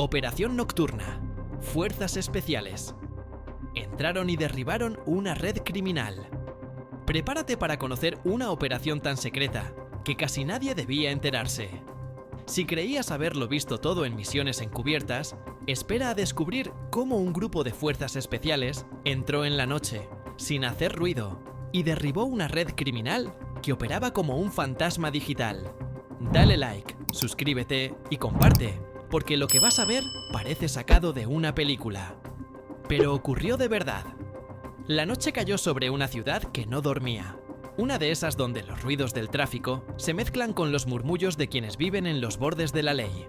Operación Nocturna. Fuerzas especiales. Entraron y derribaron una red criminal. Prepárate para conocer una operación tan secreta que casi nadie debía enterarse. Si creías haberlo visto todo en misiones encubiertas, espera a descubrir cómo un grupo de fuerzas especiales entró en la noche, sin hacer ruido, y derribó una red criminal que operaba como un fantasma digital. Dale like, suscríbete y comparte, porque lo que vas a ver parece sacado de una película. Pero ocurrió de verdad. La noche cayó sobre una ciudad que no dormía. Una de esas donde los ruidos del tráfico se mezclan con los murmullos de quienes viven en los bordes de la ley.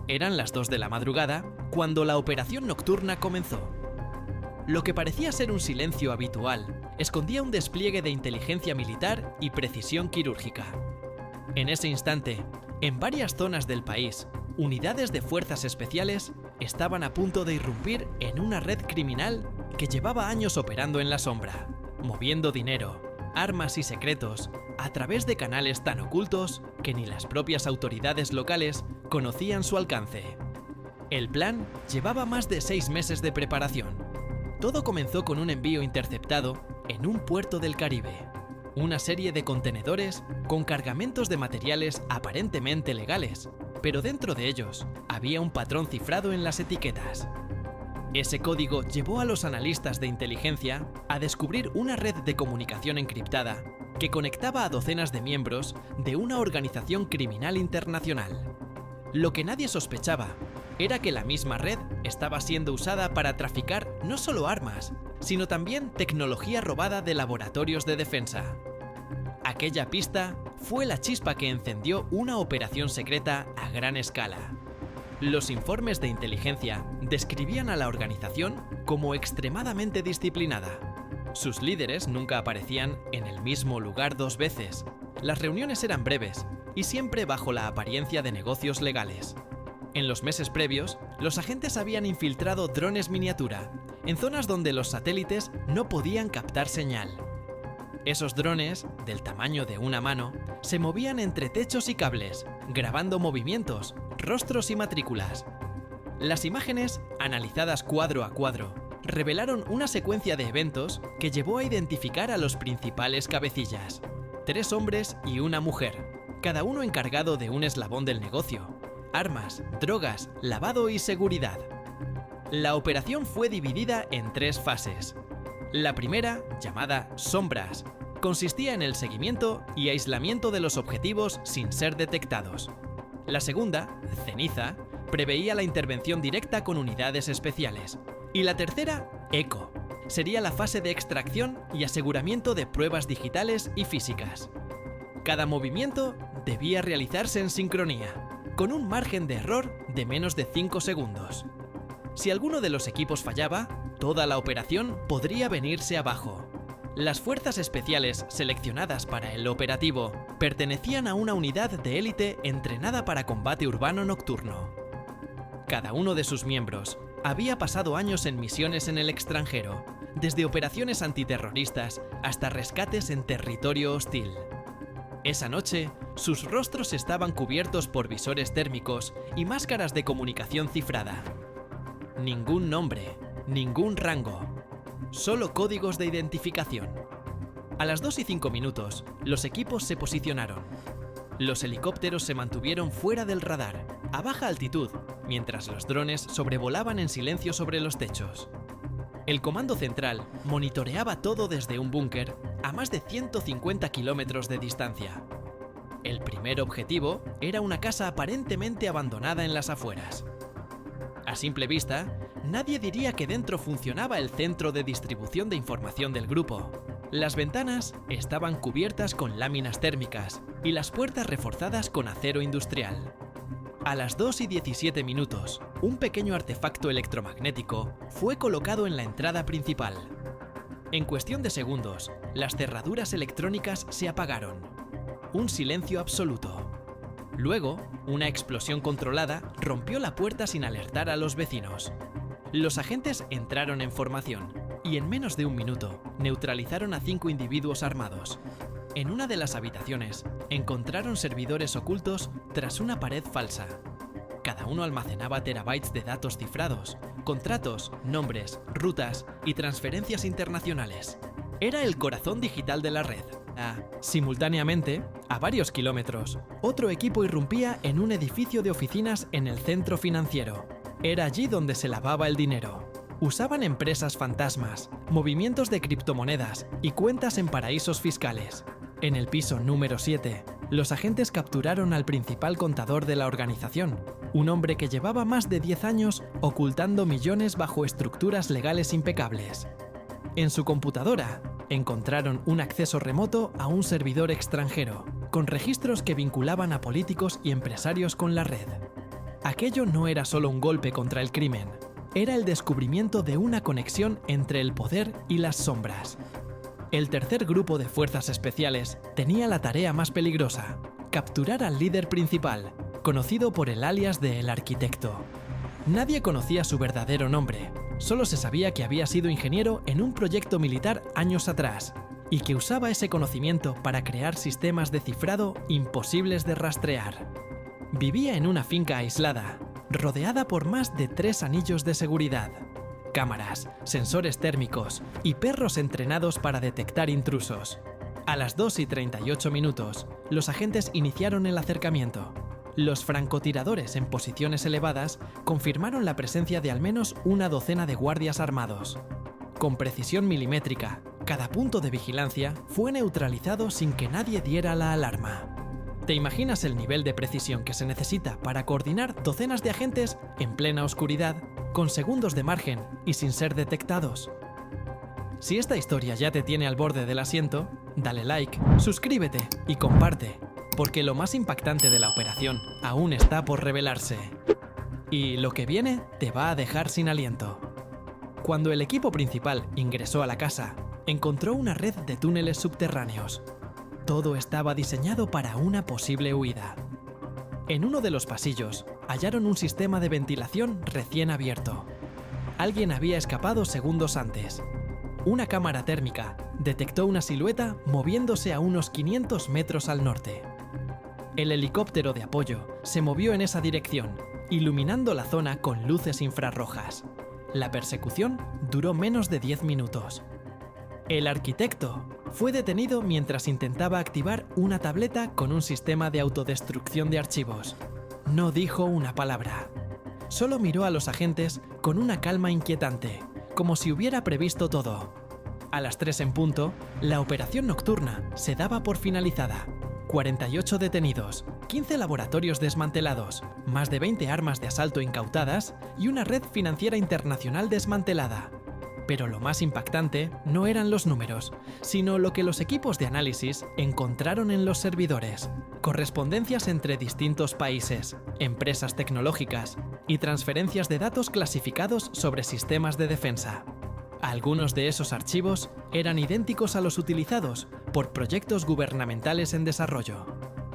Eran las 2 de la madrugada cuando la operación nocturna comenzó. Lo que parecía ser un silencio habitual escondía un despliegue de inteligencia militar y precisión quirúrgica. En ese instante, en varias zonas del país, unidades de fuerzas especiales estaban a punto de irrumpir en una red criminal que llevaba años operando en la sombra, moviendo dinero, armas y secretos a través de canales tan ocultos que ni las propias autoridades locales conocían su alcance. El plan llevaba más de 6 meses de preparación. Todo comenzó con un envío interceptado en un puerto del Caribe. Una serie de contenedores con cargamentos de materiales aparentemente legales, pero dentro de ellos había un patrón cifrado en las etiquetas. Ese código llevó a los analistas de inteligencia a descubrir una red de comunicación encriptada que conectaba a docenas de miembros de una organización criminal internacional. Lo que nadie sospechaba era que la misma red estaba siendo usada para traficar no solo armas, sino también tecnología robada de laboratorios de defensa. Aquella pista fue la chispa que encendió una operación secreta a gran escala. Los informes de inteligencia describían a la organización como extremadamente disciplinada. Sus líderes nunca aparecían en el mismo lugar 2 veces. Las reuniones eran breves y siempre bajo la apariencia de negocios legales. En los meses previos, los agentes habían infiltrado drones miniatura en zonas donde los satélites no podían captar señal. Esos drones, del tamaño de una mano, se movían entre techos y cables, grabando movimientos, rostros y matrículas. Las imágenes, analizadas cuadro a cuadro, revelaron una secuencia de eventos que llevó a identificar a los principales cabecillas: 3 hombres y una mujer, cada uno encargado de un eslabón del negocio: armas, drogas, lavado y seguridad. La operación fue dividida en 3 fases. La primera, llamada Sombras, consistía en el seguimiento y aislamiento de los objetivos sin ser detectados. La segunda, Ceniza, preveía la intervención directa con unidades especiales. Y la tercera, Eco, sería la fase de extracción y aseguramiento de pruebas digitales y físicas. Cada movimiento debía realizarse en sincronía, con un margen de error de menos de 5 segundos. Si alguno de los equipos fallaba, toda la operación podría venirse abajo. Las fuerzas especiales seleccionadas para el operativo pertenecían a una unidad de élite entrenada para combate urbano nocturno. Cada uno de sus miembros había pasado años en misiones en el extranjero, desde operaciones antiterroristas hasta rescates en territorio hostil. Esa noche, sus rostros estaban cubiertos por visores térmicos y máscaras de comunicación cifrada. Ningún nombre, ningún rango, solo códigos de identificación. A las 2:05, los equipos se posicionaron. Los helicópteros se mantuvieron fuera del radar, a baja altitud, mientras los drones sobrevolaban en silencio sobre los techos. El comando central monitoreaba todo desde un búnker a más de 150 kilómetros de distancia. El primer objetivo era una casa aparentemente abandonada en las afueras. A simple vista, nadie diría que dentro funcionaba el centro de distribución de información del grupo. Las ventanas estaban cubiertas con láminas térmicas y las puertas reforzadas con acero industrial. A las 2:17, un pequeño artefacto electromagnético fue colocado en la entrada principal. En cuestión de segundos, las cerraduras electrónicas se apagaron. Un silencio absoluto. Luego, una explosión controlada rompió la puerta sin alertar a los vecinos. Los agentes entraron en formación y en menos de 1 minuto neutralizaron a 5 individuos armados. En una de las habitaciones encontraron servidores ocultos tras una pared falsa. Cada uno almacenaba terabytes de datos cifrados, contratos, nombres, rutas y transferencias internacionales. Era el corazón digital de la red. Simultáneamente, a varios kilómetros, otro equipo irrumpía en un edificio de oficinas en el centro financiero. Era allí donde se lavaba el dinero. Usaban empresas fantasmas, movimientos de criptomonedas y cuentas en paraísos fiscales. En el piso número 7, los agentes capturaron al principal contador de la organización, un hombre que llevaba más de 10 años ocultando millones bajo estructuras legales impecables. En su computadora, encontraron un acceso remoto a un servidor extranjero, con registros que vinculaban a políticos y empresarios con la red. Aquello no era solo un golpe contra el crimen, era el descubrimiento de una conexión entre el poder y las sombras. El tercer grupo de fuerzas especiales tenía la tarea más peligrosa: capturar al líder principal, conocido por el alias de El Arquitecto. Nadie conocía su verdadero nombre, solo se sabía que había sido ingeniero en un proyecto militar años atrás y que usaba ese conocimiento para crear sistemas de cifrado imposibles de rastrear. Vivía en una finca aislada, rodeada por más de 3 anillos de seguridad, cámaras, sensores térmicos y perros entrenados para detectar intrusos. A las 2:38, los agentes iniciaron el acercamiento. Los francotiradores en posiciones elevadas confirmaron la presencia de al menos una docena de guardias armados. Con precisión milimétrica, cada punto de vigilancia fue neutralizado sin que nadie diera la alarma. ¿Te imaginas el nivel de precisión que se necesita para coordinar docenas de agentes en plena oscuridad, con segundos de margen y sin ser detectados? Si esta historia ya te tiene al borde del asiento, dale like, suscríbete y comparte, porque lo más impactante de la operación aún está por revelarse. Y lo que viene te va a dejar sin aliento. Cuando el equipo principal ingresó a la casa, encontró una red de túneles subterráneos. Todo estaba diseñado para una posible huida. En uno de los pasillos, hallaron un sistema de ventilación recién abierto. Alguien había escapado segundos antes. Una cámara térmica detectó una silueta moviéndose a unos 500 metros al norte. El helicóptero de apoyo se movió en esa dirección, iluminando la zona con luces infrarrojas. La persecución duró menos de 10 minutos. El arquitecto fue detenido mientras intentaba activar una tableta con un sistema de autodestrucción de archivos. No dijo una palabra. Solo miró a los agentes con una calma inquietante, como si hubiera previsto todo. A las 3 en punto, la operación nocturna se daba por finalizada. 48 detenidos, 15 laboratorios desmantelados, más de 20 armas de asalto incautadas y una red financiera internacional desmantelada. Pero lo más impactante no eran los números, sino lo que los equipos de análisis encontraron en los servidores: correspondencias entre distintos países, empresas tecnológicas y transferencias de datos clasificados sobre sistemas de defensa. Algunos de esos archivos eran idénticos a los utilizados por proyectos gubernamentales en desarrollo.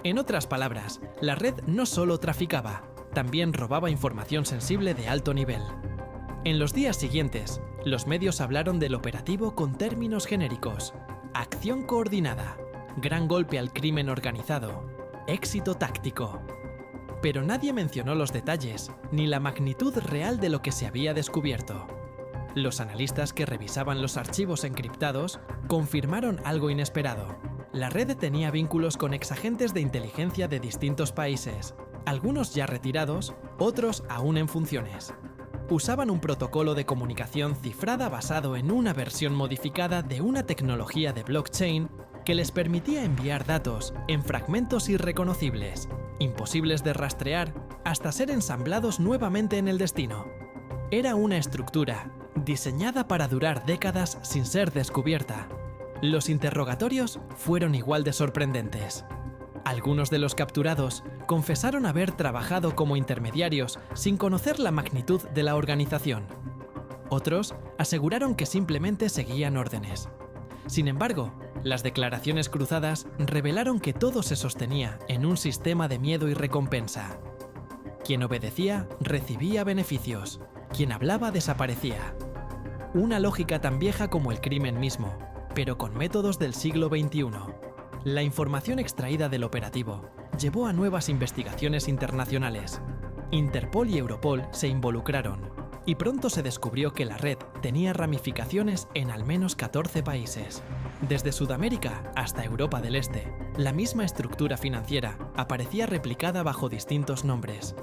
En otras palabras, la red no solo traficaba, también robaba información sensible de alto nivel. En los días siguientes, los medios hablaron del operativo con términos genéricos: acción coordinada, gran golpe al crimen organizado, éxito táctico. Pero nadie mencionó los detalles ni la magnitud real de lo que se había descubierto. Los analistas que revisaban los archivos encriptados confirmaron algo inesperado. La red tenía vínculos con exagentes de inteligencia de distintos países, algunos ya retirados, otros aún en funciones. Usaban un protocolo de comunicación cifrada basado en una versión modificada de una tecnología de blockchain que les permitía enviar datos en fragmentos irreconocibles, imposibles de rastrear, hasta ser ensamblados nuevamente en el destino. Era una estructura diseñada para durar décadas sin ser descubierta. Los interrogatorios fueron igual de sorprendentes. Algunos de los capturados confesaron haber trabajado como intermediarios sin conocer la magnitud de la organización. Otros aseguraron que simplemente seguían órdenes. Sin embargo, las declaraciones cruzadas revelaron que todo se sostenía en un sistema de miedo y recompensa. Quien obedecía recibía beneficios, quien hablaba desaparecía. Una lógica tan vieja como el crimen mismo, pero con métodos del siglo XXI. La información extraída del operativo llevó a nuevas investigaciones internacionales. Interpol y Europol se involucraron, y pronto se descubrió que la red tenía ramificaciones en al menos 14 países. Desde Sudamérica hasta Europa del Este, la misma estructura financiera aparecía replicada bajo distintos nombres.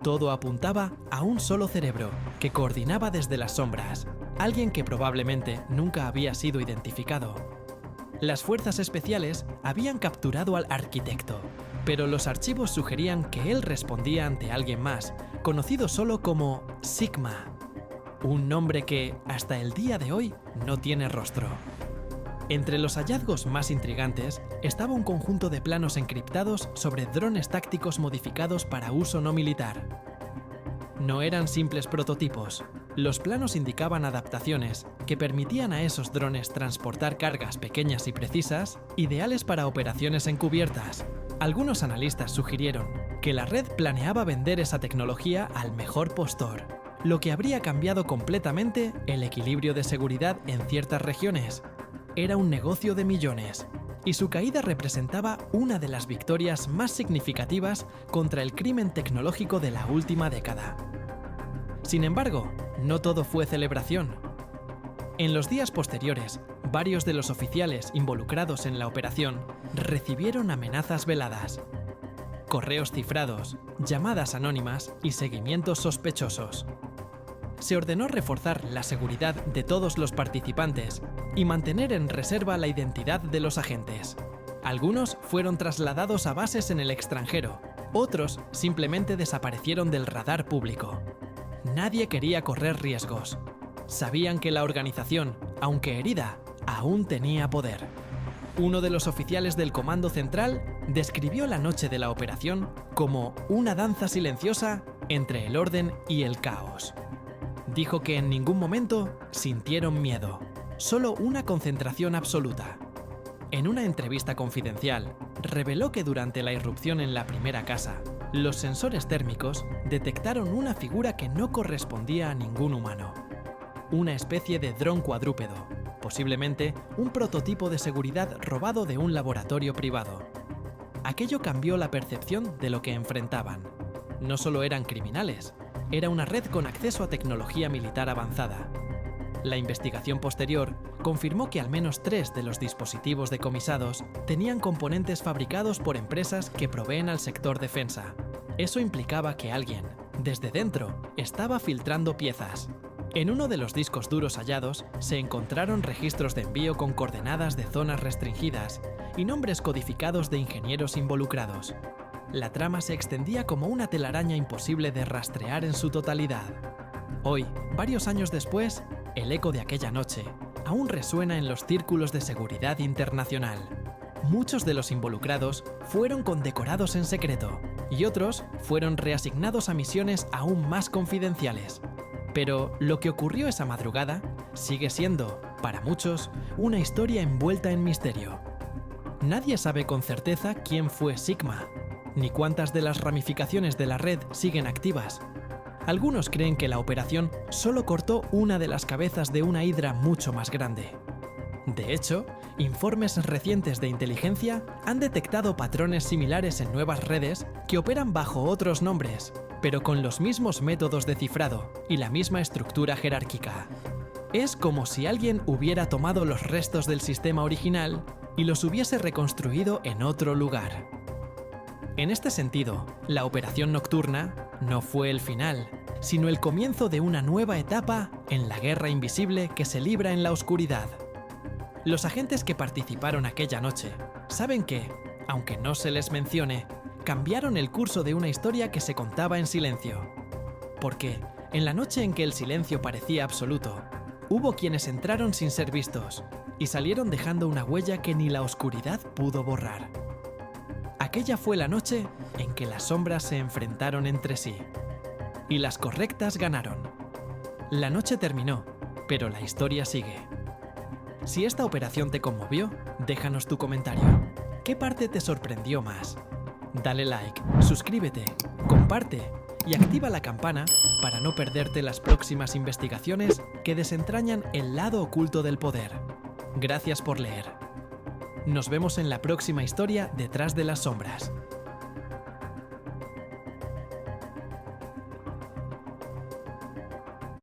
Todo apuntaba a un solo cerebro, que coordinaba desde las sombras, alguien que probablemente nunca había sido identificado. Las fuerzas especiales habían capturado al arquitecto, pero los archivos sugerían que él respondía ante alguien más, conocido solo como Sigma, un nombre que, hasta el día de hoy, no tiene rostro. Entre los hallazgos más intrigantes estaba un conjunto de planos encriptados sobre drones tácticos modificados para uso no militar. No eran simples prototipos. Los planos indicaban adaptaciones que permitían a esos drones transportar cargas pequeñas y precisas, ideales para operaciones encubiertas. Algunos analistas sugirieron que la red planeaba vender esa tecnología al mejor postor, lo que habría cambiado completamente el equilibrio de seguridad en ciertas regiones. Era un negocio de millones, y su caída representaba una de las victorias más significativas contra el crimen tecnológico de la última década. Sin embargo, no todo fue celebración. En los días posteriores, varios de los oficiales involucrados en la operación recibieron amenazas veladas, correos cifrados, llamadas anónimas y seguimientos sospechosos. Se ordenó reforzar la seguridad de todos los participantes y mantener en reserva la identidad de los agentes. Algunos fueron trasladados a bases en el extranjero, otros simplemente desaparecieron del radar público. Nadie quería correr riesgos. Sabían que la organización, aunque herida, aún tenía poder. Uno de los oficiales del Comando Central describió la noche de la operación como una danza silenciosa entre el orden y el caos. Dijo que en ningún momento sintieron miedo, solo una concentración absoluta. En una entrevista confidencial, reveló que durante la irrupción en la primera casa, los sensores térmicos detectaron una figura que no correspondía a ningún humano. Una especie de dron cuadrúpedo, posiblemente un prototipo de seguridad robado de un laboratorio privado. Aquello cambió la percepción de lo que enfrentaban. No solo eran criminales, era una red con acceso a tecnología militar avanzada. La investigación posterior confirmó que al menos 3 de los dispositivos decomisados tenían componentes fabricados por empresas que proveen al sector defensa. Eso implicaba que alguien, desde dentro, estaba filtrando piezas. En uno de los discos duros hallados se encontraron registros de envío con coordenadas de zonas restringidas y nombres codificados de ingenieros involucrados. La trama se extendía como una telaraña imposible de rastrear en su totalidad. Hoy, varios años después, el eco de aquella noche aún resuena en los círculos de seguridad internacional. Muchos de los involucrados fueron condecorados en secreto y otros fueron reasignados a misiones aún más confidenciales. Pero lo que ocurrió esa madrugada sigue siendo, para muchos, una historia envuelta en misterio. Nadie sabe con certeza quién fue Sigma, ni cuántas de las ramificaciones de la red siguen activas. Algunos creen que la operación solo cortó una de las cabezas de una hidra mucho más grande. De hecho, informes recientes de inteligencia han detectado patrones similares en nuevas redes que operan bajo otros nombres, pero con los mismos métodos de cifrado y la misma estructura jerárquica. Es como si alguien hubiera tomado los restos del sistema original y los hubiese reconstruido en otro lugar. En este sentido, la operación nocturna no fue el final, sino el comienzo de una nueva etapa en la guerra invisible que se libra en la oscuridad. Los agentes que participaron aquella noche saben que, aunque no se les mencione, cambiaron el curso de una historia que se contaba en silencio. Porque, en la noche en que el silencio parecía absoluto, hubo quienes entraron sin ser vistos y salieron dejando una huella que ni la oscuridad pudo borrar. Aquella fue la noche en que las sombras se enfrentaron entre sí. Y las correctas ganaron. La noche terminó, pero la historia sigue. Si esta operación te conmovió, déjanos tu comentario. ¿Qué parte te sorprendió más? Dale like, suscríbete, comparte y activa la campana para no perderte las próximas investigaciones que desentrañan el lado oculto del poder. Gracias por leer. Nos vemos en la próxima historia detrás de las sombras.